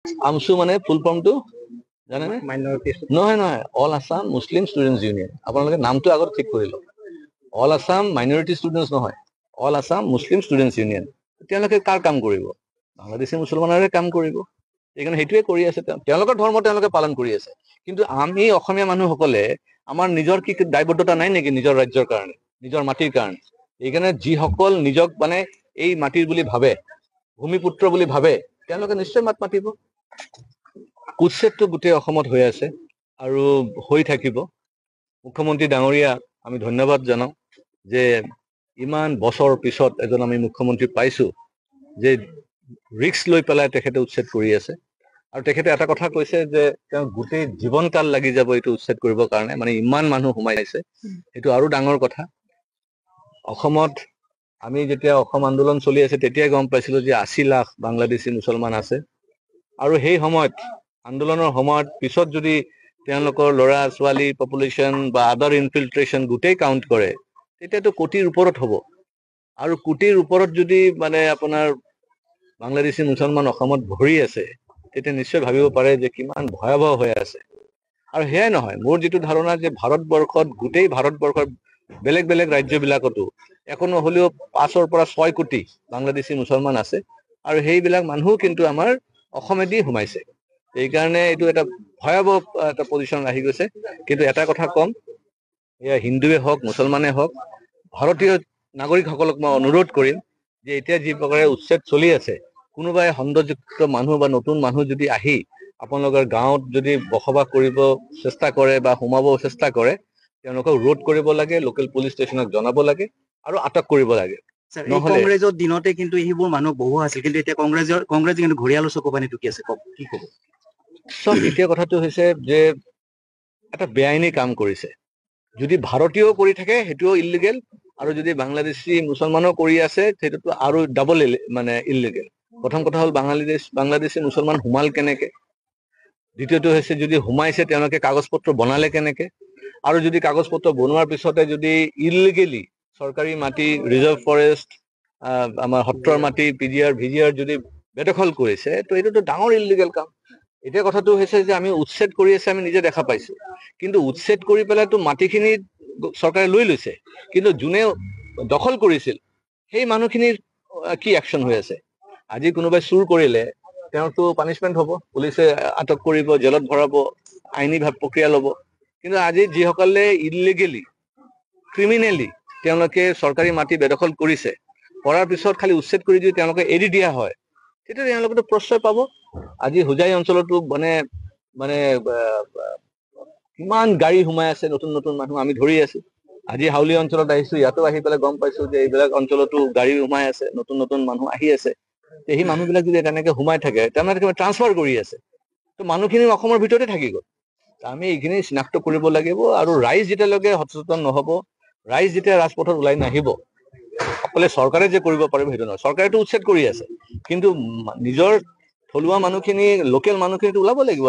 আমসু মানে ফুল ফৰ্মটো জানেনে? নহয় নহয়, অল আছাম মুছলিম ষ্টুডেণ্টছ ইউনিয়ন। আপোনালোকে নামটো আগত ঠিক কৰি লওক। অল আছাম মাইনৰিটি ষ্টুডেণ্টছ নহয়, অল আছাম মুছলিম ষ্টুডেণ্টছ ইউনিয়ন। তেওঁলোকে কাৰ কাম কৰিব? বাংলাদেশী মুছলমানৰে কাম কৰিব। সেইকাৰণে সেইটোৱে কৰি আছে। তেওঁলোকৰ ধৰ্ম তেওঁলোকে পালন কৰি আছে। কিন্তু আমি অসমীয়া মানুহসকলে আমাৰ নিজৰ কি দায়বদ্ধতা নাই নেকি নিজৰ ৰাজ্যৰ কাৰণে, নিজৰ মাটিৰ কাৰণে? সেইকাৰণে যিসকল নিজক মানে এই মাটিৰ বুলি ভাবে, ভূমিপুত্ৰ বুলি ভাবে, তেওঁলোকে নিশ্চয় মাত মাতিব। উচ্ছেদটো গোটেই অসমত হৈ আছে আৰু হৈ থাকিব। মুখ্যমন্ত্ৰী ডাঙৰীয়া আমি ধন্যবাদ জনাওঁ যে ইমান বছৰ পিছত এজন আমি মুখ্যমন্ত্ৰী পাইছো যে ৰিস্ক লৈ পেলাই তেখেতে উচ্ছেদ কৰি আছে। আৰু তেখেতে এটা কথা কৈছে যে তেওঁ গোটেই জীৱনকাল লাগি যাব এইটো উচ্ছেদ কৰিবৰ কাৰণে, মানে ইমান মানুহ সোমাই আছে। সেইটো আৰু ডাঙৰ কথা। অসমত আমি যেতিয়া অসম আন্দোলন চলি আছে তেতিয়াই গম পাইছিলো যে 80 লাখ বাংলাদেশী মুছলমান আছে। আৰু সেই সময়ত আন্দোলনৰ সময়ত পিছত যদি তেওঁলোকৰ ল'ৰা ছোৱালী পপুলেশ্যন বা আদাৰ ইনফিল্ট্ৰেশ্যন গোটেই কাউণ্ট কৰে তেতিয়াতো কোটিৰ ওপৰত হ'ব। আৰু কোটিৰ ওপৰত যদি মানে আপোনাৰ বাংলাদেশী মুছলমান অসমত ভৰি আছে তেতিয়া নিশ্চয় ভাবিব পাৰে যে কিমান ভয়াৱহ হৈ আছে। আৰু সেয়াই নহয়, মোৰ যিটো ধাৰণা যে ভাৰতবৰ্ষত গোটেই ভাৰতবৰ্ষৰ বেলেগ বেলেগ ৰাজ্যবিলাকতো একো নহ'লেও 5 পৰা 6 কোটি বাংলাদেশী মুছলমান আছে। আৰু সেইবিলাক মানুহ কিন্তু আমাৰ অসমেদি সোমাইছে। সেইকাৰণে এইটো এটা ভয়াৱহ এটা পজিশ্যন আহি গৈছে। কিন্তু এটা কথা কম, এয়া হিন্দুৱে হওক মুছলমানে হওক, ভাৰতীয় নাগৰিকসকলক মই অনুৰোধ কৰিম যে এতিয়া যি প্ৰকাৰে উচ্ছেদ চলি আছে, কোনোবাই সন্দযুক্ত মানুহ বা নতুন মানুহ যদি আহি আপোনালোকৰ গাঁৱত যদি বসবাস কৰিব চেষ্টা কৰে বা সোমাব চেষ্টা কৰে, তেওঁলোকক ৰোধ কৰিব লাগে, লোকেল পুলিচ ষ্টেচনক জনাব লাগে আৰু আটক কৰিব লাগে। কংগ্ৰেছৰ দিনতে কিন্তু সেইবোৰ মানুহ বহু আছিল, কিন্তু এতিয়া কংগ্ৰেছে কিন্তু ঘৰিয়ালৰ চকুপানী টুকি আছে। কি ক'ব? চব এতিয়া কথাটো হৈছে যে এটা বেআইনী কাম কৰিছে। যদি ভাৰতীয় কৰি থাকে সেইটোও ইলিগেল, আৰু যদি বাংলাদেশী মুছলমানো কৰি আছে সেইটোতো আৰু ডাবল মানে ইলিগেল। প্ৰথম কথা হ'ল বাংলাদেশী মুছলমান সোমাল কেনেকে? দ্বিতীয়টো হৈছে যদি সোমাইছে তেওঁলোকে কাগজ পত্ৰ বনালে কেনেকে? আৰু যদি কাগজ পত্ৰ বনোৱাৰ পিছতে যদি ইলিগেলি চৰকাৰী মাটি, ৰিজাৰ্ভ ফৰেষ্ট, আমাৰ সত্ৰৰ মাটি, PGR VGR যদি বেদখল কৰিছে তো এইটোতো ডাঙৰ ইলিগেল কাম। এতিয়া কথাটো হৈছে যে আমি উচ্ছেদ কৰি আছে, আমি নিজে দেখা পাইছো। কিন্তু উচ্ছেদ কৰি পেলাইতো মাটিখিনি চৰকাৰে লৈ লৈছে, কিন্তু যোনে দখল কৰিছিল সেই মানুহখিনিৰ কি একশ্যন হৈ আছে? আজি কোনোবাই চুৰ কৰিলে তেওঁৰতো পানিচমেণ্ট হ'ব, পুলিচে আটক কৰিব, জেলত ভৰাব, আইনী প্ৰক্ৰিয়া ল'ব। কিন্তু আজি যিসকলে ইলিগেলি, ক্ৰিমিনেলি তেওঁলোকে চৰকাৰী মাটি বেদখল কৰিছে, কৰাৰ পিছত খালি উচ্ছেদ কৰি যদি তেওঁলোকে এৰি দিয়া হয় তেতিয়া তেওঁলোকেতো প্ৰশ্ৰয় পাব। আজি হোজাই অঞ্চলতো মানে কিমান গাড়ী সোমাই আছে, নতুন নতুন মানুহ আমি ধৰি আছো। আজি হাউলি অঞ্চলত আহিছো, ইয়াতো আহি পেলাই গম পাইছো যে এইবিলাক অঞ্চলতো গাড়ী সোমাই আছে, নতুন নতুন মানুহ আহি আছে। সেই মানুহবিলাক যদি তেনেকে সোমাই থাকে তেওঁলোকে ট্ৰান্সফাৰ কৰি আছে, তো মানুহখিনি অসমৰ ভিতৰতে থাকি গ'ল। আমি এইখিনি চিনাক্ত কৰিব লাগিব। আৰু ৰাইজ যেতিয়ালৈকে সচেতন নহব, ৰাইজ যেতিয়া ৰাজপথত ওলাই নাহিব, অকলে চৰকাৰে যে কৰিব পাৰিব সেইটো নহয়। চৰকাৰেতো উচ্ছেদ কৰি আছে, কিন্তু নিজৰ থলুৱা মানুহখিনি, লোকেল মানুহখিনিতো ওলাব লাগিব।